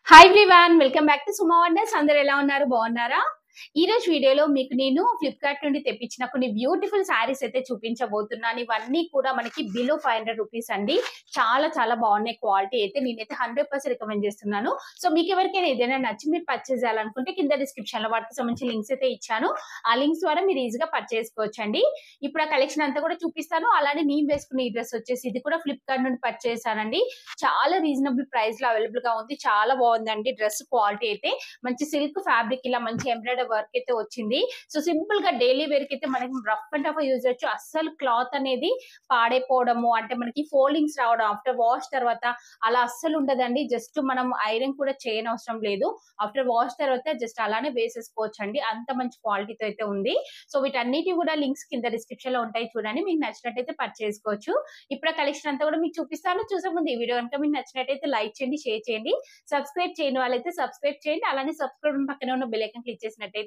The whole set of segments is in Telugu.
Hi everyone, welcome back to Suma wonders. అందరూ ఎలా ఉన్నారు? బాగున్నారా? ఈ రోజు వీడియోలో మీకు నేను ఫ్లిప్కార్ట్ నుండి తెప్పించిన కొన్ని బ్యూటిఫుల్ శారీస్ అయితే చూపించబోతున్నాను. ఇవన్నీ కూడా మనకి బిలో 500 రూపీస్ అండి. చాలా చాలా బాగున్నాయి. క్వాలిటీ అయితే నేనైతే 100% రికమెండ్ చేస్తున్నాను. సో మీకు ఎవరికైనా ఏదైనా నచ్చి మీరు పర్చేస్ చేయాలనుకుంటే కింద డిస్క్రిప్షన్ లో వాటికి సంబంధించిన లింక్స్ అయితే ఇచ్చాను. ఆ లింక్స్ ద్వారా మీరు ఈజీగా పర్చేస్ చేసుకోవచ్చండి. ఇప్పుడు ఆ కలెక్షన్ అంతా కూడా చూపిస్తాను. అలానే నేను వేసుకున్న ఈ డ్రెస్ వచ్చేసి ఇది కూడా ఫ్లిప్కార్ట్ నుండి పర్చేస్ చేశానండి. చాలా రీజనబుల్ ప్రైస్ లో అవైలబుల్ గా ఉంది. చాలా బాగుందండి డ్రెస్ క్వాలిటీ అయితే. మంచి సిల్క్ ఫ్యాబ్రిక్ ఇలా మంచి ఎంబ్రాయిడరీ వర్క్ అయితే వచ్చింది. సో సింపుల్ గా డైలీ వేర్ కి అయితే మనకి రఫ్ అండ్ టఫ్ యూజ్ చేయొచ్చు. అస్సలు క్లాత్ అనేది పాడైపోవడము అంటే మనకి ఫోల్డింగ్స్ రావడం ఆఫ్టర్ వాష్ తర్వాత అలా అస్సలు ఉండదండి. జస్ట్ మనం ఐరన్ కూడా చేయనవసరం లేదు. ఆఫ్టర్ వాష్ తర్వాత జస్ట్ అలానే వేసేసుకోవచ్చు అండి. అంత మంచి క్వాలిటీతో అయితే ఉంది. సో వీటన్నిటి కూడా లింక్స్ కింద డిస్క్రిప్షన్ లో ఉంటాయి, చూడండి. మీకు నచ్చినట్టయితే పర్చేస్ చేసుకోవచ్చు. ఇప్పుడు కలెక్షన్ అంతా కూడా మీకు చూపిస్తాను. చూసే ముందు ఈ వీడియో కనుక మీకు నచ్చినట్టయితే లైక్ చేయండి, షేర్ చేయండి. సబ్స్క్రైబ్ చేయని వాళ్ళైతే సబ్స్క్రైబ్ చేయండి. అలానే సబ్స్క్రైబ్ పక్కన ఉన్న బెల్ ఐకాన్ క్లిక్ చేసినట్టయితే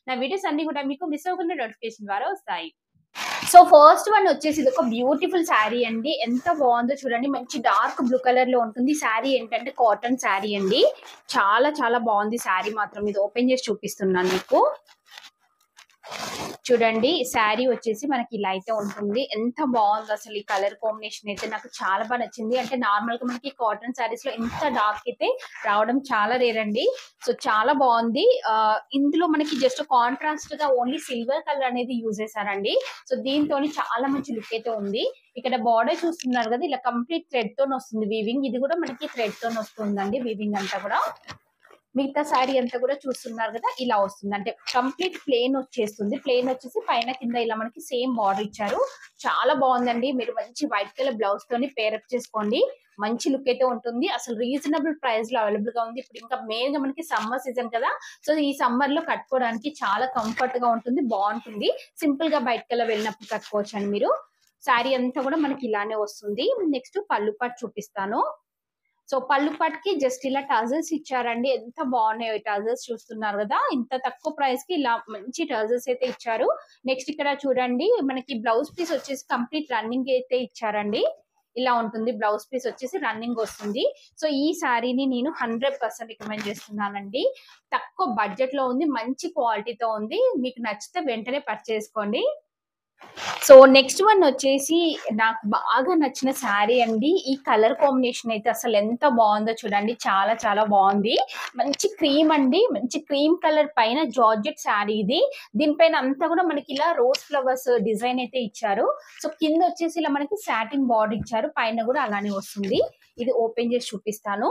నా వీడియోస్ అన్ని కూడా మీకు మిస్ అవ్వకుండా నోటిఫికేషన్ ద్వారా వస్తాయి. సో ఫస్ట్ వన్ వచ్చేసి ఇది ఒక బ్యూటిఫుల్ శారీ అండి. ఎంత బాగుందో చూడండి. మంచి డార్క్ బ్లూ కలర్ లో ఉంటుంది. శారీ ఏంటంటే కాటన్ శారీ అండి. చాలా చాలా బాగుంది శారీ మాత్రం. ఇది ఓపెన్ చేసి చూపిస్తున్నాను మీకు. చూడండి, శారీ వచ్చేసి మనకి ఇలా అయితే ఉంటుంది. ఎంత బాగుంది అసలు. ఈ కలర్ కాంబినేషన్ అయితే నాకు చాలా బాగా నచ్చింది. అంటే నార్మల్ గా మనకి కాటన్ శారీస్ లో ఇంత డార్క్ అయితే రావడం చాలా రేర్ అండి. సో చాలా బాగుంది. ఇందులో మనకి జస్ట్ కాంట్రాస్ట్ గా ఓన్లీ సిల్వర్ కలర్ అనేది యూజ్ చేశారండి. సో దీంతో చాలా మంచి లుక్ అయితే ఉంది. ఇక్కడ బార్డర్ చూస్తున్నారు కదా, ఇలా కంప్లీట్ థ్రెడ్ తో వస్తుంది వీవింగ్. ఇది కూడా మనకి థ్రెడ్ తో వస్తుందండి వీవింగ్ అంతా కూడా. మిగతా శారీ అంతా కూడా చూస్తున్నారు కదా, ఇలా వస్తుంది. అంటే కంప్లీట్ ప్లేన్ వచ్చేస్తుంది. ప్లేన్ వచ్చేసి పైన కింద ఇలా మనకి సేమ్ బార్డర్ ఇచ్చారు. చాలా బాగుందండి. మీరు మంచి వైట్ కలర్ బ్లౌజ్ తోని పేరప్ చేసుకోండి. మంచి లుక్ అయితే ఉంటుంది. అసలు రీజనబుల్ ప్రైస్ లో అవైలబుల్ గా ఉంది. ఇప్పుడు ఇంకా మెయిన్ గా మనకి సమ్మర్ సీజన్ కదా, సో ఈ సమ్మర్ లో కట్టుకోవడానికి చాలా కంఫర్ట్ గా ఉంటుంది, బాగుంటుంది. సింపుల్ గా బయట కల్లా వెళ్ళినప్పుడు కట్టుకోవచ్చు అండి మీరు. శారీ అంతా కూడా మనకి ఇలానే వస్తుంది. నెక్స్ట్ పళ్ళు పాటు చూపిస్తాను. సో పళ్ళు పట్టుకి జస్ట్ ఇలా టజల్స్ ఇచ్చారండి. ఎంత బాగున్నాయో ఈ టజల్స్ చూస్తున్నారు కదా. ఇంత తక్కువ ప్రైస్ కి ఇలా మంచి టజల్స్ అయితే ఇచ్చారు. నెక్స్ట్ ఇక్కడ చూడండి, మనకి బ్లౌజ్ పీస్ వచ్చేసి కంప్లీట్ రన్నింగ్ అయితే ఇచ్చారండి. ఇలా ఉంటుంది. బ్లౌజ్ పీస్ వచ్చేసి రన్నింగ్ వస్తుంది. సో ఈ శారీని నేను 100% రికమెండ్ చేస్తున్నానండి. తక్కువ బడ్జెట్ లో ఉంది, మంచి క్వాలిటీతో ఉంది. మీకు నచ్చితే వెంటనే పర్చేస్ చేసుకోండి. సో నెక్స్ట్ వన్ వచ్చేసి నాకు బాగా నచ్చిన శారీ అండి. ఈ కలర్ కాంబినేషన్ అయితే అసలు ఎంత బాగుందో చూడండి. చాలా చాలా బాగుంది. మంచి క్రీమ్ అండి. మంచి క్రీమ్ కలర్ పైన జార్జెట్ శారీ ఇది. దీనిపైన అంతా కూడా మనకి ఇలా రోజ్ ఫ్లవర్స్ డిజైన్ అయితే ఇచ్చారు. సో కింద వచ్చేసి ఇలా మనకి సాటిన్ బార్డర్ ఇచ్చారు. పైన కూడా అలానే వస్తుంది. ఇది ఓపెన్ చేసి చూపిస్తాను.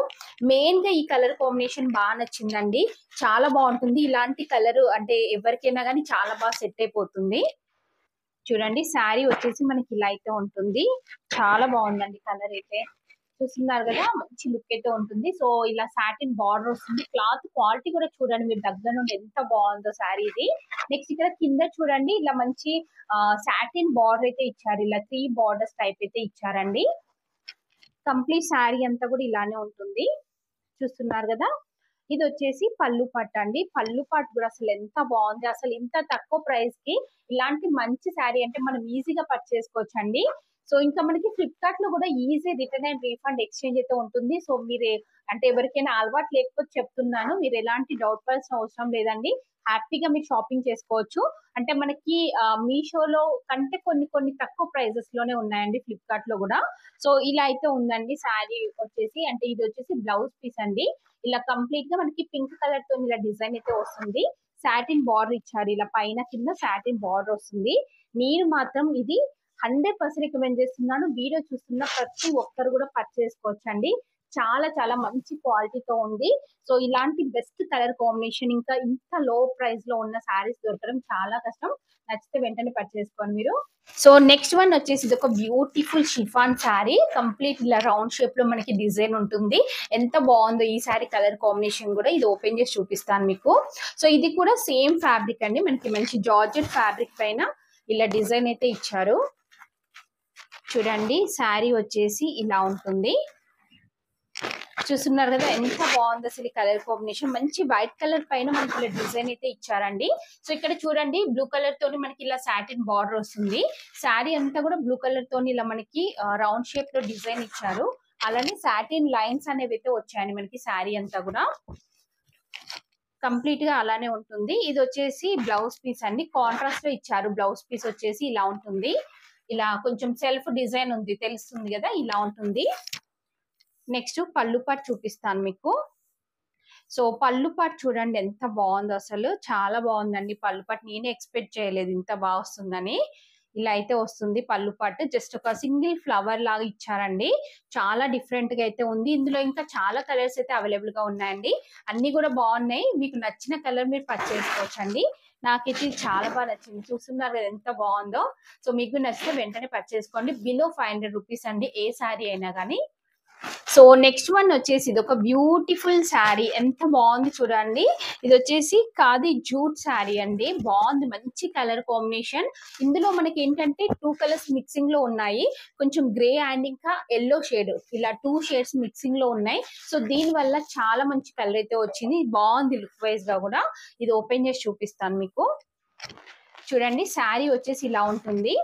మెయిన్ గా ఈ కలర్ కాంబినేషన్ బాగా నచ్చిందండి. చాలా బాగుంటుంది. ఇలాంటి కలర్ అంటే ఎవరికైనా కానీ చాలా బాగా సెట్ అయిపోతుంది. చూడండి, శారీ వచ్చేసి మనకి ఇలా అయితే ఉంటుంది. చాలా బాగుందండి కలర్ అయితే. చూస్తున్నారు కదా, మంచి లుక్ అయితే ఉంటుంది. సో ఇలా సాటిన్ బార్డర్ వస్తుంది. క్లాత్ క్వాలిటీ కూడా చూడండి మీరు దగ్గర నుండి ఎంత బాగుందో శారీ ఇది. నెక్స్ట్ ఇక్కడ కింద చూడండి, ఇలా మంచి సాటిన్ బార్డర్ అయితే ఇచ్చారు. ఇలా 3 బార్డర్స్ టైప్ అయితే ఇచ్చారండి. కంప్లీట్ శారీ అంతా కూడా ఇలానే ఉంటుంది. చూస్తున్నారు కదా. ఇది వచ్చేసి పళ్ళు పట్టు అండి. పళ్ళు పట్టు కూడా అసలు ఎంత బాగుంది. అసలు ఇంత తక్కువ ప్రైస్ కి ఇలాంటి మంచి శారీ అంటే మనం ఈజీగా పర్చేస్ చేసుకోవచ్చు అండి. సో ఇంకా మనకి ఫ్లిప్కార్ట్ లో కూడా easy return and refund exchange అయితే ఉంటుంది. సో మీరు అంటే ఎవరికైనా అలవాటు లేకపోతే చెప్తున్నాను, మీరు ఎలాంటి డౌట్ పడాల్సిన అవసరం లేదండి. హ్యాపీగా మీరు షాపింగ్ చేసుకోవచ్చు. అంటే మనకి మీషోలో కంటే కొన్ని కొన్ని తక్కువ ప్రైజెస్ లోనే ఉన్నాయండి ఫ్లిప్కార్ట్ లో కూడా. సో ఇలా అయితే ఉందండి శారీ వచ్చేసి. అంటే ఇది వచ్చేసి బ్లౌజ్ పీస్ అండి. ఇలా కంప్లీట్ గా మనకి పింక్ కలర్ తో ఇలా డిజైన్ అయితే వస్తుంది. సాటిన్ బార్డర్ ఇచ్చారు. ఇలా పైన కింద సాటిన్ బార్డర్ వస్తుంది. నేను మాత్రం ఇది 100% రికమెండ్ చేస్తున్నాను. వీడియో చూస్తున్న ప్రతి ఒక్కరు కూడా పర్చేస్ చేసుకోవచ్చు అండి. చాలా చాలా మంచి క్వాలిటీతో ఉంది. సో ఇలాంటి బెస్ట్ కలర్ కాంబినేషన్ ఇంకా ఇంత లో ప్రైస్ లో ఉన్న శారీస్ దొరకడం చాలా కష్టం. నచ్చితే వెంటనే పర్చేస్ చేసుకోండి మీరు. సో నెక్స్ట్ వన్ వచ్చేసి ఇది ఒక బ్యూటిఫుల్ షిఫాన్ శారీ. కంప్లీట్ ఇలా రౌండ్ షేప్ లో మనకి డిజైన్ ఉంటుంది. ఎంత బాగుందో ఈ శారీ కలర్ కాంబినేషన్ కూడా. ఇది ఓపెన్ చేసి చూపిస్తాను మీకు. సో ఇది కూడా సేమ్ ఫ్యాబ్రిక్ అండి. మనకి మంచి జార్జెట్ ఫ్యాబ్రిక్ పైన ఇలా డిజైన్ అయితే ఇచ్చారు. చూడండి, శారీ వచ్చేసి ఇలా ఉంటుంది. చూస్తున్నారు కదా ఎంత బాగుంది అసలు. కలర్ కాంబినేషన్ మంచి వైట్ కలర్ పైన మనకి ఇలా డిజైన్ అయితే ఇచ్చారండి. సో ఇక్కడ చూడండి, బ్లూ కలర్ తోని మనకి ఇలా సాటిన్ బార్డర్ వస్తుంది. శారీ అంతా కూడా బ్లూ కలర్ తోని ఇలా మనకి రౌండ్ షేప్ లో డిజైన్ ఇచ్చారు. అలానే సాటిన్ లైన్స్ అనేవి అయితే వచ్చాయండి మనకి శారీ అంతా కూడా కంప్లీట్ గా అలానే ఉంటుంది. ఇది వచ్చేసి బ్లౌజ్ పీస్ అండి, కాంట్రాస్ట్ లో ఇచ్చారు. బ్లౌజ్ పీస్ వచ్చేసి ఇలా ఉంటుంది, ఇలా కొంచెం సెల్ఫ్ డిజైన్ ఉంది తెలుస్తుంది కదా, ఇలా ఉంటుంది. నెక్స్ట్ పళ్ళు పాటు చూపిస్తాను మీకు. సో పళ్ళు పాటు చూడండి ఎంత బాగుందో, అసలు చాలా బాగుందండి పళ్ళు పాటు. నేనే ఎక్స్పెక్ట్ చేయలేదు ఇంత బాగా వస్తుందని. ఇలా అయితే వస్తుంది పళ్ళు పాటు. జస్ట్ ఒక సింగిల్ ఫ్లవర్ లాగా ఇచ్చారండి, చాలా డిఫరెంట్ గా అయితే ఉంది. ఇందులో ఇంకా చాలా కలర్స్ అయితే అవైలబుల్ గా ఉన్నాయండి, అన్ని కూడా బాగున్నాయి. మీకు నచ్చిన కలర్ మీరు పర్చేస్ చేసుకోవచ్చండి. నాకైతే ఇది చాలా బాగా నచ్చింది, చూస్తున్నారు కదా ఎంత బాగుందో. సో మీకు నచ్చితే వెంటనే పర్చేస్ చేసుకోండి. బిలో 500 రూపీస్ అండి ఏ శారీ అయినా కానీ. సో నెక్స్ట్ వన్ వచ్చేసి ఇది ఒక బ్యూటిఫుల్ శారీ, ఎంత బాగుంది చూడండి. ఇది వచ్చేసి ఖాదీ జూట్ శారీ అండి, బాగుంది, మంచి కలర్ కాంబినేషన్. ఇందులో మనకి ఏంటంటే 2 కలర్స్ మిక్సింగ్ లో ఉన్నాయి, కొంచెం గ్రే అండ్ ఇంకా ఎల్లో షేడ్, ఇలా 2 షేడ్స్ మిక్సింగ్ లో ఉన్నాయి. సో దీని వల్ల చాలా మంచి కలర్ అయితే వచ్చింది, బాగుంది లుక్ వైజ్ గా కూడా. ఇది ఓపెన్ చేసి చూపిస్తాను మీకు. చూడండి శారీ వచ్చేసి ఇలా ఉంటుంది.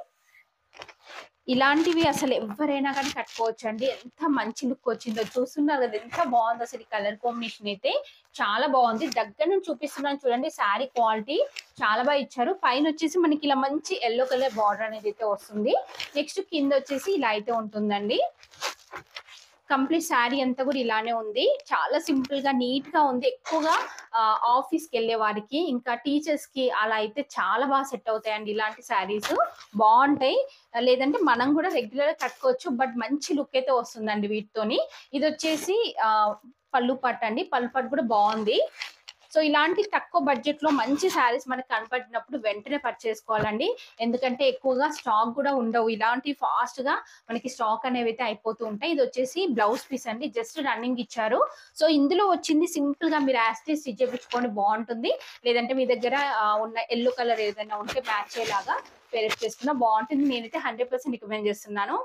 ఇలాంటివి అసలు ఎవరైనా కానీ కట్టుకోవచ్చు అండి, ఎంత మంచి లుక్ వచ్చిందో చూస్తున్నారు కదా ఎంత బాగుంది. అసలు ఈ కలర్ కాంబినేషన్ అయితే చాలా బాగుంది. దగ్గర నుంచి చూపిస్తున్నాను చూడండి, శారీ క్వాలిటీ చాలా బాగా ఇచ్చారు. పైన వచ్చేసి మనకి ఇలా మంచి ఎల్లో కలర్ బార్డర్ అనేది అయితే వస్తుంది. నెక్స్ట్ కింద వచ్చేసి ఇలా అయితే ఉంటుందండి. కంప్లీట్ శారీ అంతా కూడా ఇలానే ఉంది, చాలా సింపుల్ గా నీట్ గా ఉంది. ఎక్కువగా ఆఫీస్ కి వెళ్ళే వారికి ఇంకా టీచర్స్ కి అలా అయితే చాలా బాగా సెట్ అవుతాయండి ఇలాంటి శారీస్, బాగుంటాయి. లేదంటే మనం కూడా రెగ్యులర్ గా కట్టుకోవచ్చు, బట్ మంచి లుక్ అయితే వస్తుందండి వీటితోని. ఇది వచ్చేసి పళ్ళు పట్టు అండి, పళ్ళు పట్టు కూడా బాగుంది. సో ఇలాంటి తక్కువ బడ్జెట్ లో మంచి శారీస్ మనకు కనపడినప్పుడు వెంటనే పర్చేస్ చేసుకోవాలండి, ఎందుకంటే ఎక్కువగా స్టాక్ కూడా ఉండవు. ఇలాంటి ఫాస్ట్ గా మనకి స్టాక్ అనేవి అయితే అయిపోతూ ఉంటాయి. ఇది వచ్చేసి బ్లౌజ్ పీస్ అండి, జస్ట్ రన్నింగ్ ఇచ్చారు. సో ఇందులో వచ్చింది సింపుల్ గా మీరు యాస్టీ స్టిచ్ చేయించుకొని బాగుంటుంది, లేదంటే మీ దగ్గర ఉన్న ఎల్లో కలర్ ఏదైనా ఉంటే మ్యాచ్ అయ్యేలాగా పేరెట్ చేసుకున్నా బాగుంటుంది. నేనైతే 100% రికమెండ్ చేస్తున్నాను.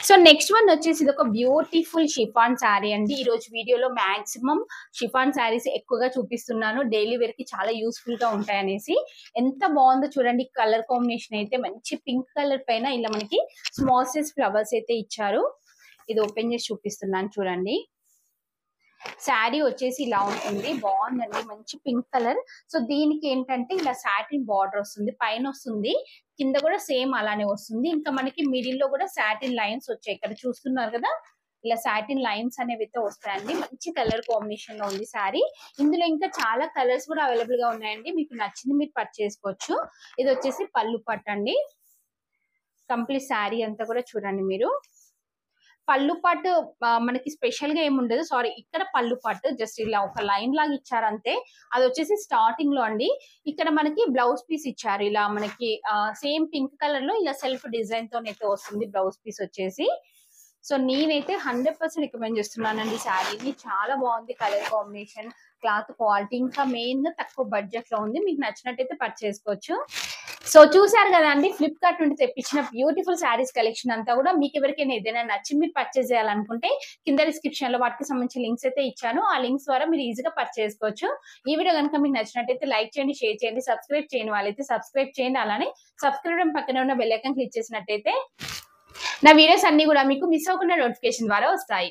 సో నెక్స్ట్ వన్ వచ్చేసి ఇది ఒక బ్యూటిఫుల్ షిఫాన్ శారీ అండి. ఈ రోజు వీడియోలో మాక్సిమం షిఫాన్ శారీస్ ఎక్కువగా చూపిస్తున్నాను, డైలీ వేర్ కి చాలా యూస్ఫుల్ గా ఉంటాయనేసి. ఎంత బాగుందో చూడండి, కలర్ కాంబినేషన్ అయితే మంచి పింక్ కలర్ పైన ఇలా మనకి స్మాల్ సైజ్ ఫ్లవర్స్ అయితే ఇచ్చారు. ఇది ఓపెన్ చేసి చూపిస్తున్నాను చూడండి. శారీ వచ్చేసి ఇలా ఉంటుంది, బాగుందండి, మంచి పింక్ కలర్. సో దీనికి ఏంటంటే ఇలా సాటిన్ బార్డర్ వస్తుంది, పైన వస్తుంది, కింద కూడా సేమ్ అలానే వస్తుంది. ఇంకా మనకి మిడిల్ లో కూడా సాటిన్ లైన్స్ వచ్చాయి, ఇక్కడ చూస్తున్నారు కదా, ఇలా సాటిన్ లైన్స్ అనేవి అయితే వస్తాయండి. మంచి కలర్ కాంబినేషన్ లో ఉంది శారీ. ఇందులో ఇంకా చాలా కలర్స్ కూడా అవైలబుల్ గా ఉన్నాయండి, మీకు నచ్చింది మీరు పర్చేస్ చేసుకోవచ్చు. ఇది వచ్చేసి పళ్ళు పట్టు అండి, కంప్లీట్ శారీ అంతా కూడా చూడండి మీరు. పళ్ళు పాటు మనకి స్పెషల్ గా ఏమి ఉండదు, సారీ ఇక్కడ పళ్ళు పాటు జస్ట్ ఇలా ఒక లైన్ లాగా ఇచ్చారు అంతే. అది వచ్చేసి స్టార్టింగ్ లో అండి. ఇక్కడ మనకి బ్లౌజ్ పీస్ ఇచ్చారు, ఇలా మనకి సేమ్ పింక్ కలర్ లో ఇలా సెల్ఫ్ డిజైన్ తోనైతే వస్తుంది బ్లౌజ్ పీస్ వచ్చేసి. సో నేనైతే 100% రికమెండ్ చేస్తున్నానండి శారీని, చాలా బాగుంది కలర్ కాంబినేషన్, క్లాత్ క్వాలిటీ, ఇంకా మెయిన్ గా తక్కువ బడ్జెట్ లో ఉంది. మీకు నచ్చినట్టయితే పర్చేస్ చేసుకోవచ్చు. సో చూసారు కదా అండి, ఫ్లిప్కార్ట్ నుండి తెప్పించిన బ్యూటిఫుల్ శారీస్ కలెక్షన్ అంతా కూడా. మీకు ఎవరికైనా ఏదైనా నచ్చి మీరు పర్చేస్ చేయాలనుకుంటే కింద డిస్క్రిప్షన్ లో వాటికి సంబంధించిన లింక్స్ అయితే ఇచ్చాను, ఆ లింక్స్ ద్వారా మీరు ఈజీగా పర్చేస్ చేసుకోవచ్చు. ఈ వీడియో కనుక మీకు నచ్చినట్టయితే లైక్ చేయండి, షేర్ చేయండి, సబ్స్క్రైబ్ చేయని వాళ్ళైతే సబ్స్క్రైబ్ చేయండి. అలానే సబ్స్క్రైబ్ పక్కన ఉన్న బెల్ ఐకాన్ క్లిక్ చేసినట్టయితే నా వీడియోస్ అన్ని కూడా మీకు మిస్ అవ్వకుండా నోటిఫికేషన్ ద్వారా వస్తాయి.